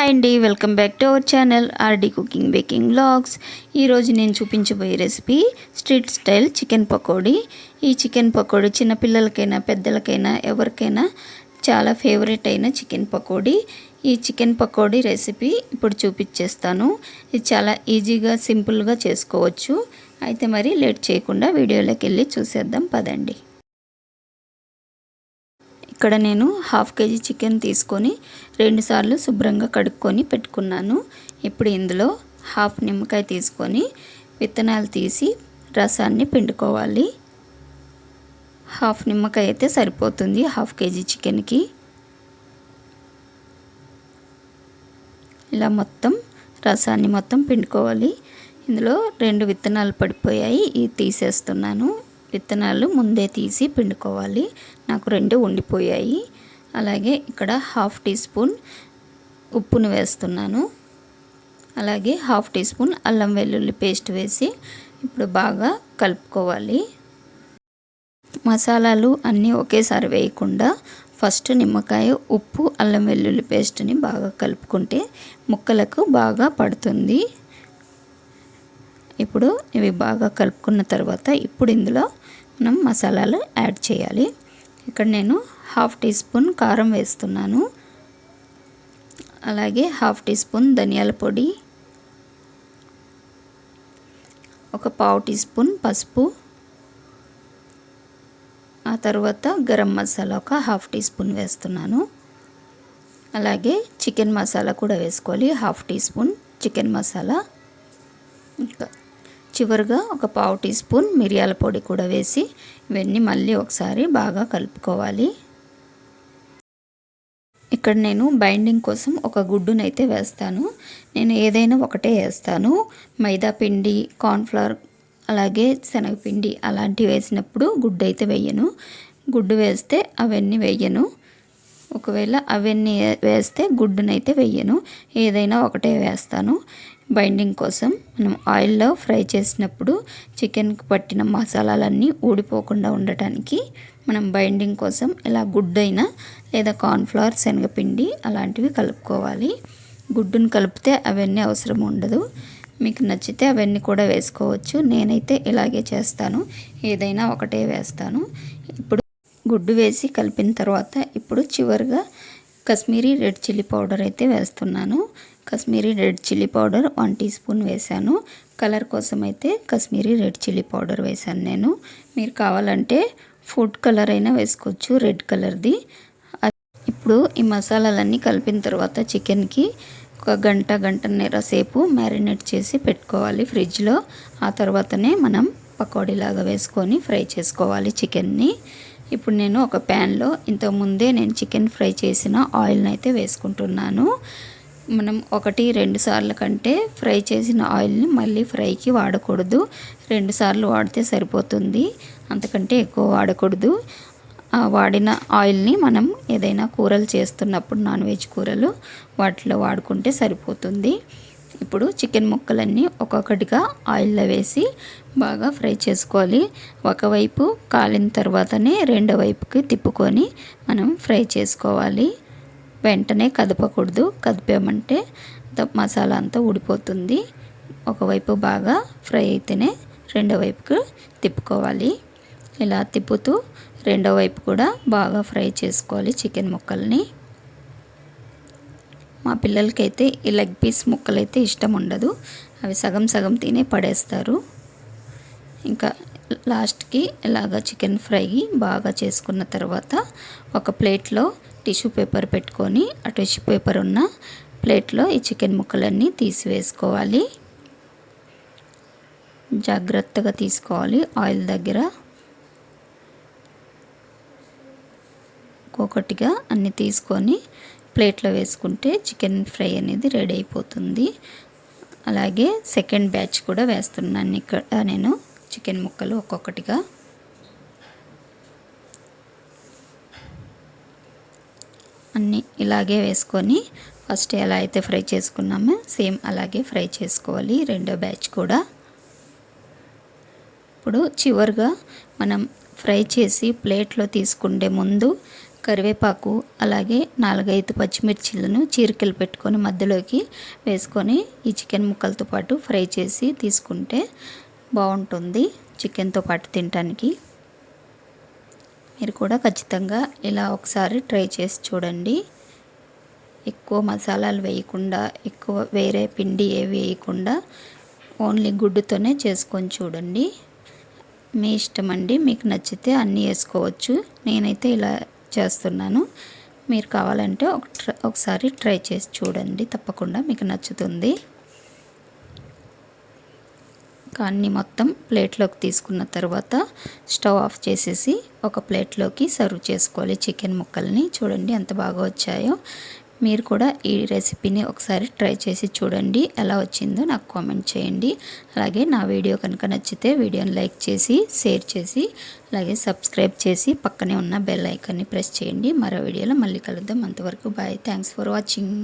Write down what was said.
Hi అండి, welcome back to our channel RD cooking baking vlogs. ఈరోజు నేను చూపించబోయే recipe street style chicken pakodi. ఈ చికెన్ పకోడీ చిన్నపిల్లలకైనా పెద్దలకైనా ఎవరికైనా చాలా ఫేవరెట్ అయిన చికెన్ పకోడీ. ఈ చికెన్ పకోడీ రెసిపీ ఇప్పుడు చూపించేస్తాను. ఇది చాలా ఈజీగా సింపుల్గా చేసుకోవచ్చు. అయితే మరి లేట్ చేయకుండా వీడియోలోకి వెళ్ళి చూసేద్దాం పదండి. ఇక్కడ నేను హాఫ్ కేజీ చికెన్ తీసుకొని 2 సార్లు శుభ్రంగా కడుక్కొని పెట్టుకున్నాను. ఇప్పుడు ఇందులో హాఫ్ నిమ్మకాయ తీసుకొని విత్తనాలు తీసి రసాన్ని పిండుకోవాలి. హాఫ్ నిమ్మకాయ అయితే సరిపోతుంది హాఫ్ కేజీ చికెన్కి. ఇలా మొత్తం రసాన్ని మొత్తం పిండుకోవాలి. ఇందులో 2 విత్తనాలు పడిపోయాయి, ఇవి తీసేస్తున్నాను. విత్తనాలు ముందే తీసి పిండుకోవాలి. నాకు 2 ఉండిపోయాయి. అలాగే ఇక్కడ హాఫ్ టీ స్పూన్ ఉప్పును వేస్తున్నాను. అలాగే హాఫ్ టీ స్పూన్ అల్లం వెల్లుల్లి పేస్ట్ వేసి ఇప్పుడు బాగా కలుపుకోవాలి. మసాలాలు అన్నీ ఒకేసారి వేయకుండా ఫస్ట్ నిమ్మకాయ, ఉప్పు, అల్లం వెల్లుల్లి పేస్ట్ని బాగా కలుపుకుంటే ముక్కలకు బాగా పడుతుంది. ఇప్పుడు ఇవి బాగా కలుపుకున్న తర్వాత ఇప్పుడు ఇందులో మనం మసాలాలు యాడ్ చేయాలి. ఇక్కడ నేను హాఫ్ టీ స్పూన్ కారం వేస్తున్నాను. అలాగే హాఫ్ టీ స్పూన్ ధనియాల పొడి, ఒక పావు టీ స్పూన్ పసుపు, ఆ తర్వాత గరం మసాలా ఒక హాఫ్ టీ స్పూన్ వేస్తున్నాను. అలాగే చికెన్ మసాలా కూడా వేసుకోవాలి, half teaspoon chicken masala. ఇంకా చివరిగా ఒక పావు టీ స్పూన్ మిరియాల పొడి కూడా వేసి ఇవన్నీ మళ్ళీ ఒకసారి బాగా కలుపుకోవాలి. ఇక్కడ నేను బైండింగ్ కోసం ఒక గుడ్డునైతే వేస్తాను. నేను ఏదైనా ఒకటే వేస్తాను. మైదా పిండి, కార్న్ఫ్లవర్, అలాగే శనగపిండి అలాంటివి వేసినప్పుడు గుడ్డు అయితే వేయను. గుడ్డు వేస్తే అవన్నీ వేయను. ఒకవేళ అవన్నీ వేస్తే గుడ్డునైతే వేయను. ఏదైనా ఒకటే వేస్తాను. బైండింగ్ కోసం మనం ఆయిల్లో ఫ్రై చేసినప్పుడు చికెన్కి పట్టిన మసాలాలన్నీ ఊడిపోకుండా ఉండటానికి మనం బైండింగ్ కోసం ఇలా గుడ్డైనా లేదా కార్న్ఫ్లవర్, శనగపిండి అలాంటివి కలుపుకోవాలి. గుడ్డును కలిపితే అవన్నీ అవసరం ఉండదు. మీకు నచ్చితే అవన్నీ కూడా వేసుకోవచ్చు. నేనైతే ఇలాగే చేస్తాను, ఏదైనా ఒకటే వేస్తాను. ఇప్పుడు గుడ్డు వేసి కలిపిన తర్వాత ఇప్పుడు చివరిగా కాశ్మీరీ రెడ్ చిల్లీ పౌడర్ అయితే వేస్తున్నాను. Kashmiri red chilli powder 1 teaspoon వేసాను. కలర్ కోసం అయితే కాశ్మీరీ రెడ్ చిల్లీ పౌడర్ వేసాను నేను. మీరు కావాలంటే ఫుడ్ కలర్ అయినా వేసుకోవచ్చు, రెడ్ కలర్ది. ఇప్పుడు ఈ మసాలాలన్నీ కలిపిన తర్వాత చికెన్కి ఒక గంటన్నర సేపు మ్యారినేట్ చేసి పెట్టుకోవాలి ఫ్రిడ్జ్లో. ఆ తర్వాతనే మనం పకోడీలాగా వేసుకొని ఫ్రై చేసుకోవాలి చికెన్ని. ఇప్పుడు నేను ఒక ప్యాన్లో ఇంతకుముందే నేను చికెన్ ఫ్రై చేసిన ఆయిల్ని అయితే వేసుకుంటున్నాను. మనం 1-2 సార్ల కంటే ఫ్రై చేసిన ఆయిల్ని మళ్ళీ ఫ్రైకి వాడకూడదు. 2 సార్లు వాడితే సరిపోతుంది, అంతకంటే ఎక్కువ వాడకూడదు. వాడిన ఆయిల్ని మనం ఏదైనా కూరలు చేస్తున్నప్పుడు, నాన్ వెజ్ కూరలు వాటిలో వాడుకుంటే సరిపోతుంది. ఇప్పుడు చికెన్ ముక్కలన్నీ ఒక్కొక్కటిగా ఆయిల్లో వేసి బాగా ఫ్రై చేసుకోవాలి. ఒకవైపు కాలిన తర్వాతనే రెండో వైపుకి తిప్పుకొని మనం ఫ్రై చేసుకోవాలి. వెంటనే కదపకూడదు, కదిపామంటే మసాలా అంతా ఊడిపోతుంది. ఒకవైపు బాగా ఫ్రై అయితేనే రెండో వైపుకు తిప్పుకోవాలి. ఇలా తిప్పుతూ రెండో వైపు కూడా బాగా ఫ్రై చేసుకోవాలి చికెన్ ముక్కల్ని. మా పిల్లలకైతే ఈ లెగ్ పీస్ ముక్కలైతే ఇష్టం ఉండదు, అవి సగం సగం తినే పడేస్తారు. ఇంకా లాస్ట్కి ఇలాగ చికెన్ ఫ్రై బాగా చేసుకున్న తర్వాత ఒక ప్లేట్లో టిష్యూ పేపర్ పెట్టుకొని ఆ టిష్యూ పేపర్ ఉన్న ప్లేట్లో ఈ చికెన్ ముక్కలన్నీ తీసివేసుకోవాలి. జాగ్రత్తగా తీసుకోవాలి. ఆయిల్ దగ్గర ఒక్కొక్కటిగా అన్నీ తీసుకొని ప్లేట్లో వేసుకుంటే చికెన్ ఫ్రై అనేది రెడీ అయిపోతుంది. అలాగే సెకండ్ బ్యాచ్ కూడా వేస్తున్నాను ఇక్కడ నేను చికెన్ ముక్కలు ఒక్కొక్కటిగా. అన్నీ ఇలాగే వేసుకొని ఫస్ట్ ఎలా అయితే ఫ్రై చేసుకున్నామో సేమ్ అలాగే ఫ్రై చేసుకోవాలి రెండో బ్యాచ్ కూడా. ఇప్పుడు చివరిగా మనం ఫ్రై చేసి ప్లేట్లో తీసుకుంటే ముందు కరివేపాకు అలాగే 4-5 పచ్చిమిర్చిలను చీరికలు పెట్టుకొని మధ్యలోకి వేసుకొని ఈ చికెన్ ముక్కలతో పాటు ఫ్రై చేసి తీసుకుంటే బాగుంటుంది చికెన్తో పాటు తినడానికి. మీరు కూడా ఖచ్చితంగా ఇలా ఒకసారి ట్రై చేసి చూడండి. ఎక్కువ మసాలాలు వేయకుండా, ఎక్కువ వేరే పిండి ఏవి వేయకుండా ఓన్లీ గుడ్డుతోనే చేసుకొని చూడండి. మీ ఇష్టం అండి, మీకు నచ్చితే అన్నీ వేసుకోవచ్చు. నేనైతే ఇలా చేస్తున్నాను. మీరు కావాలంటే ఒకసారి ట్రై చేసి చూడండి, తప్పకుండా మీకు నచ్చుతుంది. అన్నీ మొత్తం ప్లేట్లోకి తీసుకున్న తర్వాత స్టవ్ ఆఫ్ చేసేసి ఒక ప్లేట్లోకి సర్వ్ చేసుకోవాలి చికెన్ ముక్కల్ని. చూడండి ఎంత బాగా వచ్చాయో. మీరు కూడా ఈ రెసిపీని ఒకసారి ట్రై చేసి చూడండి, ఎలా వచ్చిందో నాకు కామెంట్ చేయండి. అలాగే నా వీడియో కనుక నచ్చితే వీడియోని లైక్ చేసి, షేర్ చేసి, అలాగే సబ్స్క్రైబ్ చేసి పక్కనే ఉన్న బెల్ ఐకాన్ని ప్రెస్ చేయండి. మరో వీడియోలో మళ్ళీ కలుద్దాం. అంతవరకు బాయ్. Thanks for watching.